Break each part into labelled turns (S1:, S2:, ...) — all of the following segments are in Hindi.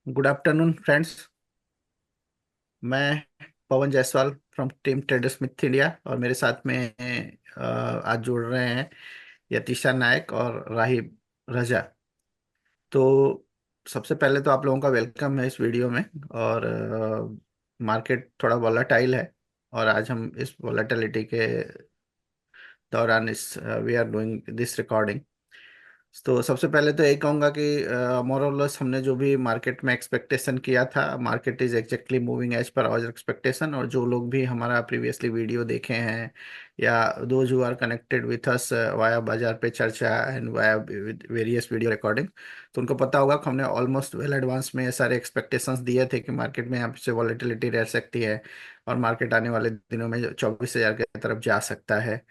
S1: Good afternoon friends. मैं Pavan Jaiswal from team trader Smith India और मेरे साथ में आज जुड़ रहे हैं यतीशा नायक और राहिब रजा। तो सबसे पहले तो आप लोगों का वेलकम है इस वीडियो में। और मार्केट थोड़ा वॉलेटाइल है और आज हम इस वॉलेटिलिटी के दौरान इस we are doing this recording. तो सबसे पहले तो यही कहूंगा कि मोर और लेस हमने जो भी मार्केट में एक्सपेक्टेशन किया था, market is exactly moving as per our expectation. और जो लोग भी हमारा प्रीवियसली वीडियो देखे हैं या those who are connected with us via Bazaar Pe Charcha and via various video recording, तो उनको पता होगा कि हमने ऑलमोस्ट वेल एडवांस में ये सारे एक्सपेक्टेशंस दिए थे कि मार्केट में यहाँ से वॉलेटिलिटी रह सकती है और मार्केट आने वाले दिनों में 24,000 की तरफ जा सकता है।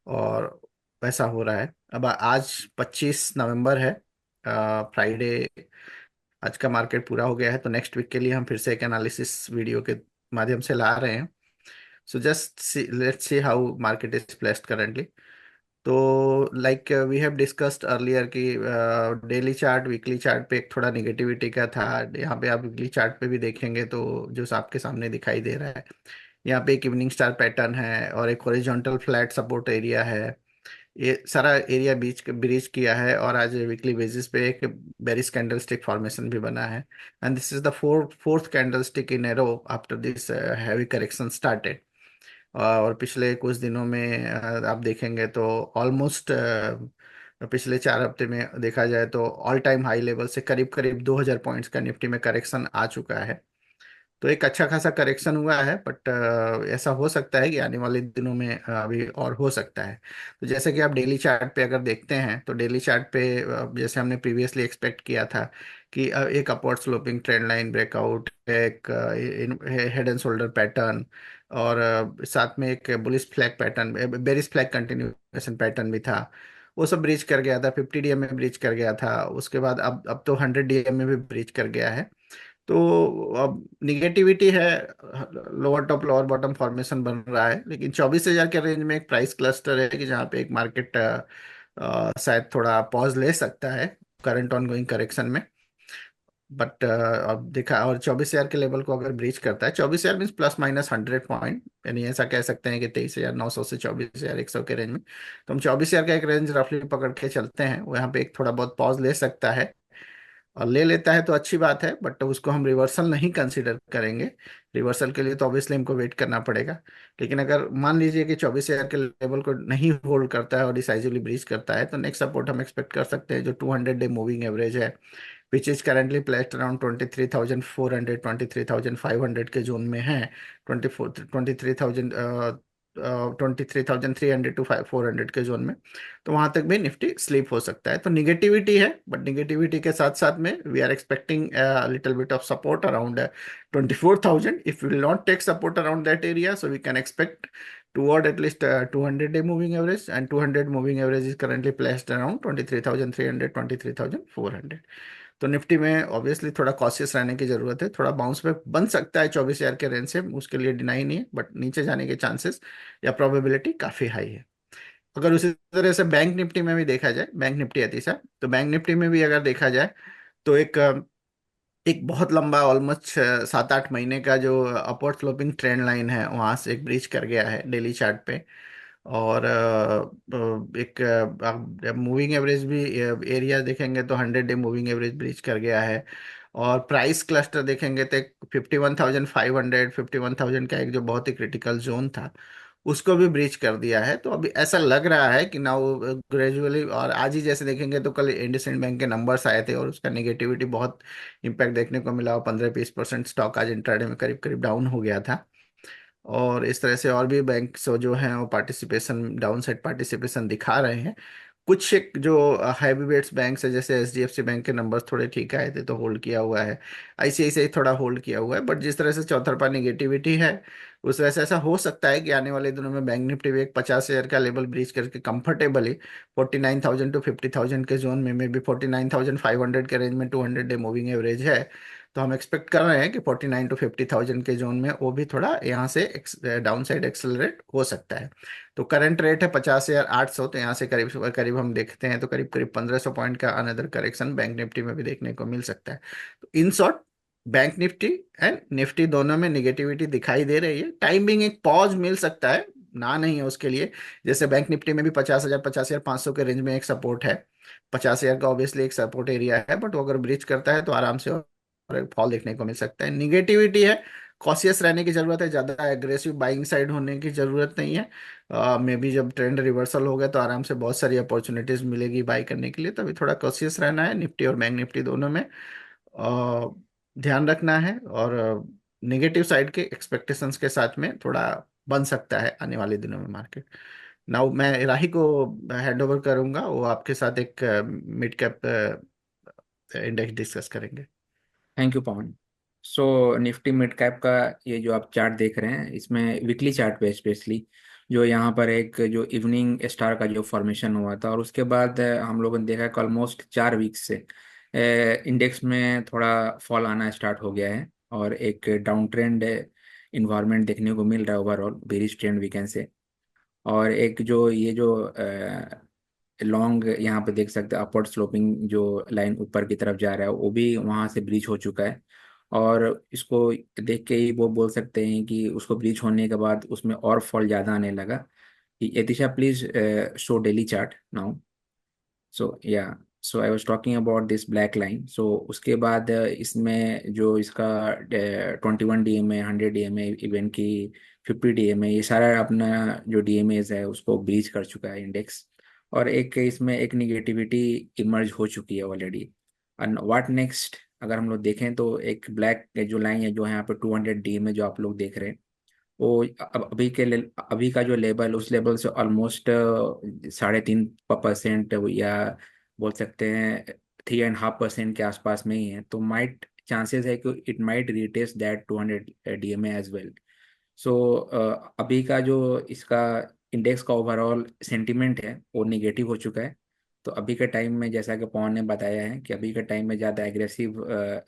S1: और वैसा हो रहा है। अब आज 25 नवंबर है, फ्राइडे। आज का मार्केट पूरा हो गया है, तो नेक्स्ट वीक के लिए हम फिर से एक एनालिसिस वीडियो के माध्यम से ला रहे हैं। So just let's see how market is placed currently. तो like we have discussed earlier कि डेली चार्ट वीकली चार्ट पे एक थोड़ा निगेटिविटी का था। यहाँ पे आप वीकली चार्ट पे भी देखेंगे तो जो आपके सामने दिखाई दे रहा है, यहाँ पे एक इवनिंग स्टार पैटर्न है और एक हॉरिजॉन्टल फ्लैट सपोर्ट एरिया है। ये सारा एरिया बीच ब्रीच किया है और आज वीकली बेसिस पे एक बेरिश कैंडलस्टिक फॉर्मेशन भी बना है। And this is the fourth candlestick in arrow after this heavy correction started. और पिछले कुछ दिनों में आप देखेंगे तो ऑलमोस्ट पिछले 4 हफ्ते में देखा जाए तो ऑल टाइम हाई लेवल से करीब करीब 2,000 पॉइंट्स का निफ्टी में करेक्शन आ चुका है। तो एक अच्छा खासा करेक्शन हुआ है, बट ऐसा हो सकता है कि आने वाले दिनों में अभी और हो सकता है। तो जैसे कि आप डेली चार्ट पे अगर देखते हैं तो डेली चार्ट पे जैसे हमने प्रीवियसली एक्सपेक्ट किया था कि एक upward sloping trend line breakout, एक हेड एंड शोल्डर पैटर्न और साथ में एक bullish flag pattern, bearish flag continuation pattern भी था। वो सब ब्रीच कर गया था, 50 डीएम में ब्रीच कर गया था। उसके बाद अब तो 100 डीएम में भी ब्रीच कर गया है। तो अब निगेटिविटी है, lower top lower bottom formation बन रहा है, लेकिन 24,000 के रेंज में एक प्राइस क्लस्टर है कि जहाँ पे एक मार्केट शायद थोड़ा पॉज ले सकता है करंट ऑनगोइंग करेक्शन में। बट अब देखा, और 24,000 के लेवल को अगर ब्रीच करता है, 24,000 मीन्स प्लस माइनस 100 पॉइंट, यानी ऐसा कह सकते हैं कि 23,900 से 24,100 के रेंज में। तो हम 24,000 का एक रेंज रफली पकड़ के चलते हैं, वो यहाँ पे एक थोड़ा बहुत पॉज ले सकता है। और ले लेता है तो अच्छी बात है, बट उसको हम रिवर्सल नहीं कंसीडर करेंगे। रिवर्सल के लिए तो ऑब्वियसली हमको वेट करना पड़ेगा। लेकिन अगर मान लीजिए कि 24,000 के लेवल को नहीं होल्ड करता है और डिसाइसिवली ब्रीच करता है, तो नेक्स्ट सपोर्ट हम एक्सपेक्ट कर सकते हैं जो 200 डे मूविंग एवरेज है, which is currently placed around 23,400 23,500 के जोन में है। 23,000 23,300 टू 400 के जोन में। तो वहां तक भी निफ्टी स्लीप हो सकता है। तो निगेटिविटी है, बट निगेटिविटी के साथ साथ में we are expecting little bit of support around 24,000। If will not take support around that area, so we can expect toward at least 200 day moving average, and 200 moving average is currently placed around 23,300 23,400। तो निफ्टी में ऑब्वियसली थोड़ा कॉशियस रहने की जरूरत है। थोड़ा बाउंस बैक बन सकता है 24,000 के रेंज से, उसके लिए डिनाई नहीं है, बट नीचे जाने के चांसेस या प्रोबेबिलिटी काफी हाई है। अगर उसी तरह से बैंक निफ्टी में भी देखा जाए, बैंक निफ्टी अतीसा, तो बैंक निफ्टी में भी अगर देखा जाए तो एक बहुत लंबा ऑलमोस्ट 7-8 महीने का जो अपवर्ड स्लोपिंग ट्रेंड लाइन है वहां से एक ब्रीच कर गया है डेली चार्ट पे। और एक मूविंग एवरेज भी एरिया देखेंगे तो 100 डे मूविंग एवरेज ब्रीच कर गया है। और प्राइस क्लस्टर देखेंगे तो 51,500 51,000 का एक जो बहुत ही क्रिटिकल जोन था, उसको भी ब्रीच कर दिया है। तो अभी ऐसा लग रहा है कि नाउ ग्रेजुअली, और आज ही जैसे देखेंगे तो कल इंडसइंड बैंक के नंबर्स आए थे और उसका नेगेटिविटी बहुत इम्पैक्ट देखने को मिला, और 15-20% स्टॉक आज इंट्राडे में करीब करीब डाउन हो गया था। और इस तरह से और भी बैंक जो हैं वो पार्टिसिपेशन, डाउन साइड पार्टिसिपेशन दिखा रहे हैं। कुछ एक जो हैवी वेट्स बैंक है जैसे एचडीएफसी बैंक के नंबर्स थोड़े ठीक आए थे तो होल्ड किया हुआ है। आईसीआईसीआई थोड़ा होल्ड किया हुआ है, बट जिस तरह से चौतरफा निगेटिविटी है उस वजह से ऐसा हो सकता है कि आने वाले दिनों में बैंक निफ्टी भी एक 50,000 का लेवल ब्रीच करके कंफर्टेबली 49,000 टू 50,000 के जोन में, मे बी 49,500 के रेंज में 200 डे मूविंग एवरेज है। तो हम एक्सपेक्ट कर रहे हैं कि 49 टू 50,000 के जोन में वो भी थोड़ा यहाँ से डाउन साइड एक्सेलरेट हो सकता है। तो करंट रेट है 50,800, तो यहाँ से करीब करीब हम देखते हैं तो करीब करीब 1,500 पॉइंट का अनदर करेक्शन बैंक निफ्टी में भी देखने को मिल सकता है। तो in short bank Nifty and Nifty दोनों में निगेटिविटी दिखाई दे रही है। टाइमिंग एक पॉज मिल सकता है, ना नहीं है उसके लिए। जैसे बैंक निफ्टी में भी 50,000 50,500 के रेंज में एक सपोर्ट है। 50,000 का ऑब्वियसली एक सपोर्ट एरिया है, बट वो अगर ब्रीच करता है तो आराम से और एक फॉल देखने को मिल सकता है। निगेटिविटी है, कॉशियस रहने की जरूरत है, ज्यादा एग्रेसिव बाइंग साइड होने की जरूरत नहीं है। मे बी जब ट्रेंड रिवर्सल हो गया तो आराम से बहुत सारी अपॉर्चुनिटीज मिलेगी बाई करने के लिए, तभी थोड़ा कॉशियस रहना है निफ्टी और बैंक निफ्टी दोनों में। ध्यान रखना है, और नेगेटिव साइड के एक्सपेक्टेशंस के साथ में थोड़ा बन सकता है आने वाले दिनों में मार्केट। नाउ मैं राही को हैंड ओवर करूंगा, वो आपके साथ एक मिड कैप इंडेक्स डिस्कस करेंगे।
S2: Thank you Pawan. So Nifty mid cap का ये जो आप चार्ट देख रहे हैं, इसमें वीकली चार्ट पे स्पेशली जो यहाँ पर एक जो इवनिंग स्टार का जो फॉर्मेशन हुआ था, और उसके बाद हम लोगों ने देखा कि ऑलमोस्ट 4 वीक से इंडेक्स में थोड़ा फॉल आना स्टार्ट हो गया है, और एक डाउन ट्रेंड इन्वायरमेंट देखने को मिल रहा है, overall bearish trend we can say. और एक जो ये जो लॉन्ग यहाँ पे देख सकते हैं अपवर्ड स्लोपिंग जो लाइन ऊपर की तरफ जा रहा है, वो भी वहां से ब्रीच हो चुका है। और इसको देख के ही वो बोल सकते हैं कि उसको ब्रीच होने के बाद उसमें और फॉल ज़्यादा आने लगा। Yatisha please show daily chart now. So yeah, so I was talking about this black line. सो उसके बाद इसमें जो इसका 21 DMA, 100 DMA, इवन की 50 DMA, ये सारा अपना जो DMAs है उसको ब्रीच कर चुका है इंडेक्स। और एक इसमें एक निगेटिविटी इमर्ज हो चुकी है ऑलरेडी। एंड व्हाट नेक्स्ट, अगर हम लोग देखें तो एक ब्लैक जो लाइन है जो यहाँ पे 200 DMA जो आप लोग देख रहे हैं, वो अब अभी का जो लेवल, उस लेवल से ऑलमोस्ट 3.5% या बोल सकते हैं 3.5% के आसपास में ही है। तो माइट चांसेस है कि it might retest that 200 DMA as well. So अभी का जो इसका इंडेक्स का ओवरऑल सेंटिमेंट है वो निगेटिव हो चुका है। तो अभी के टाइम में जैसा कि पवन ने बताया है कि अभी के टाइम में ज़्यादा एग्रेसिव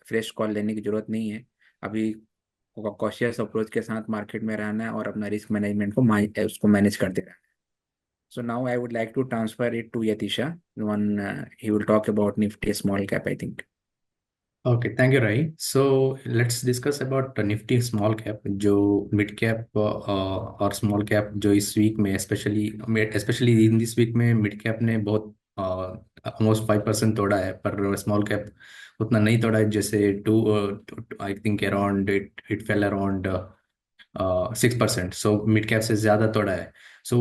S2: फ्रेश कॉल लेने की जरूरत नहीं है। अभी कॉशियस अप्रोच के साथ मार्केट में रहना है और अपना रिस्क मैनेजमेंट को उसको मैनेज करते रहना है। So now I would like to transfer it to Yatisha, when he will talk about Nifty small cap I think.
S3: Okay, thank you, Rai. So let's discuss about the Nifty small cap, जो mid cap और small cap जो इस week में especially in this week में mid cap ने बहुत almost 5% तोड़ा है, पर small cap उतना नहीं तोड़ा है। जैसे to I think around it fell around 6%. So mid cap से ज़्यादा तोड़ा है। So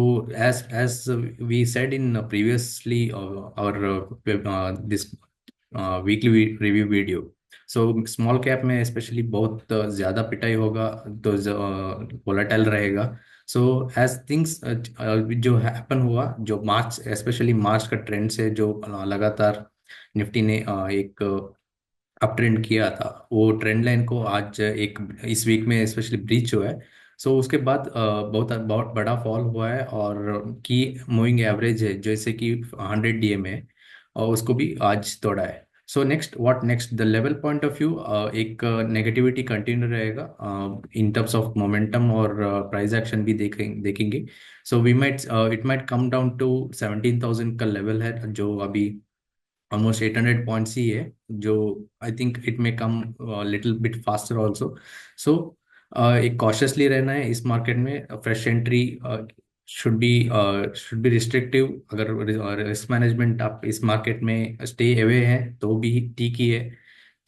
S3: as we said in previously our this weekly review video, so small cap में स्पेशली बहुत ज़्यादा पिटाई होगा, तो वोलेटाइल रहेगा। सो एज थिंग्स जो हैपन हुआ, जो मार्च स्पेशली मार्च का ट्रेंड से जो लगातार निफ्टी ने एक अप ट्रेंड किया था, वो ट्रेंड लाइन को आज एक इस वीक में स्पेशली ब्रीच हुआ है। सो उसके बाद बहुत बहुत बड़ा फॉल हुआ है, और की मूविंग एवरेज है जैसे कि 100 DMA, और उसको भी आज तोड़ा है। So next what next the level point of view, एक नेगेटिविटी कंटिन्यू रहेगा इन टर्म्स ऑफ मोमेंटम, और प्राइस एक्शन भी देखेंगे। So we might it might come down to 17,000 का लेवल है, जो अभी ऑलमोस्ट 800 पॉइंट्स ही है, जो I think it may come little bit faster also. So एक कॉशियसली रहना है इस मार्केट में। Fresh entry should be restrictive. अगर रिस्क मैनेजमेंट आप इस मार्केट में स्टे अवे हैं तो भी ठीक ही है,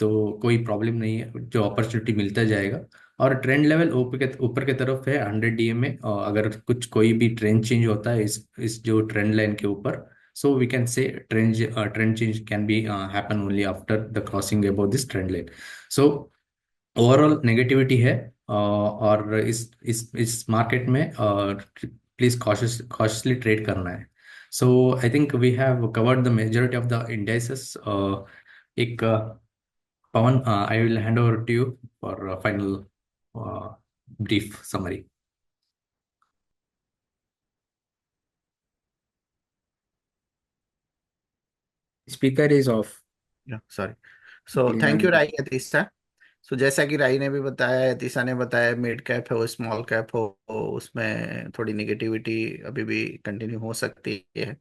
S3: तो कोई प्रॉब्लम नहीं है, जो अपॉर्चुनिटी मिलता जाएगा। और ट्रेंड लेवल ऊपर के तरफ है 100 DMA। अगर कुछ कोई भी ट्रेंड चेंज होता है इस जो ट्रेंड लाइन के ऊपर, so we can say trend change can be happen only after the crossing above this trend line. So overall negativity है, और इस मार्केट में प्लीज कॉशियसली ट्रेड करना है। So I think we have covered the majority of the indices. एक Pavan, I will hand over to you for final brief summary.
S2: Speaker is off.
S1: Sorry. So
S2: please
S1: thank you
S2: unmute.
S1: Right Yatisha. सो जैसा कि राई ने भी बताया, यतीशा ने बताया, मिड कैप हो स्मॉल कैप हो, उसमें थोड़ी निगेटिविटी अभी भी कंटिन्यू हो सकती है।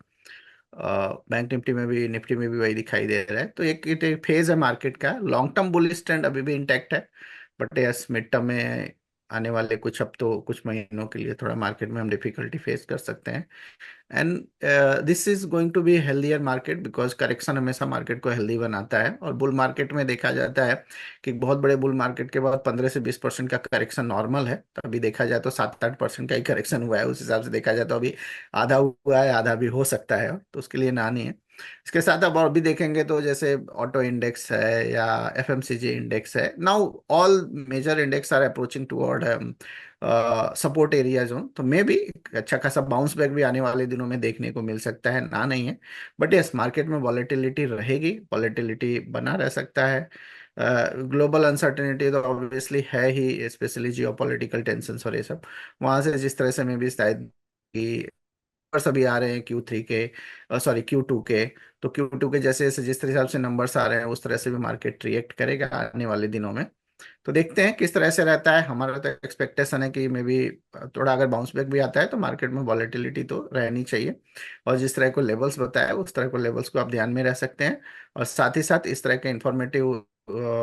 S1: बैंक निफ्टी में भी, निफ्टी में भी वही दिखाई दे रहा है। तो एक फेज है मार्केट का, लॉन्ग टर्म बुलिश ट्रेंड अभी भी इंटैक्ट है, बट यस मिड टर्म में आने वाले कुछ हफ्तों कुछ महीनों के लिए थोड़ा मार्केट में हम डिफिकल्टी फेस कर सकते हैं। And this is going to be healthier market, because correction हमेशा मार्केट को हेल्दी बनाता है। और बुल मार्केट में देखा जाता है कि बहुत बड़े बुल मार्केट के बाद 15 से 20% का करेक्शन नॉर्मल है। तो अभी देखा जाए तो 7-8% का ही करेक्शन हुआ है, उस हिसाब से देखा जाए तो अभी आधा हुआ है, आधा भी हो सकता है, तो उसके लिए ना नहीं है। इसके साथ अब और भी देखेंगे तो जैसे ऑटो इंडेक्स है या एफएमसीजी इंडेक्स है, now all major index are approaching toward support area zone. तो मे भी अच्छा खासा बाउंस बैक भी आने वाले दिनों में देखने को मिल सकता है, ना नहीं है। बट यस मार्केट में वॉलेटिलिटी रहेगी, वॉलेटिलिटी बना रह सकता है। ग्लोबल अनसर्टेनिटी तो ऑब्वियसली है ही, स्पेशली जियोपॉलिटिकल टेंशन और ये सब। वहां से जिस तरह से मैं भी शायद कि नंबर्स अभी आ रहे हैं Q3 के, सॉरी Q2 के, तो Q2 के जैसे जैसे जिस तरह हिसाब से नंबर्स आ रहे हैं उस तरह से भी मार्केट रिएक्ट करेगा आने वाले दिनों में। तो देखते हैं किस तरह से रहता है। हमारा तो एक्सपेक्टेशन है कि मे बी थोड़ा अगर बाउंस बैक भी आता है तो मार्केट में वॉलेटिलिटी तो रहनी चाहिए। और जिस तरह को लेवल्स बताया उस तरह को लेवल्स को आप ध्यान में रह सकते हैं। और साथ ही साथ इस तरह के इंफॉर्मेटिव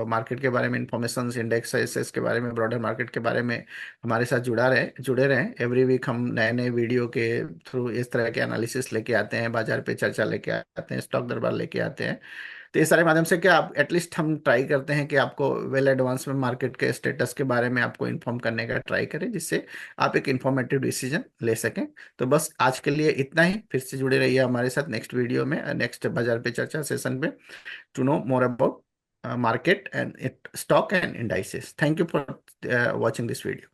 S1: मार्केट के बारे में इंफॉर्मेशन, इंडेक्स के बारे में, ब्रॉडर मार्केट के बारे में हमारे साथ जुड़े रहें। एवरी वीक हम नए नए वीडियो के थ्रू इस तरह के एनालिसिस लेके आते हैं, बाजार पे चर्चा लेके आते हैं, स्टॉक दरबार लेके आते हैं। तो इस सारे माध्यम से क्या आप एटलीस्ट हम ट्राई करते हैं कि आपको वेल एडवांस में मार्केट के स्टेटस के बारे में आपको इन्फॉर्म करने का ट्राई करें, जिससे आप एक इंफॉर्मेटिव डिसीजन ले सकें। तो बस आज के लिए इतना ही। फिर से जुड़े रहिए हमारे साथ नेक्स्ट वीडियो में, नेक्स्ट बाजार पे चर्चा सेशन पे, to know more about market and it stock and indices. Thank you for watching this video.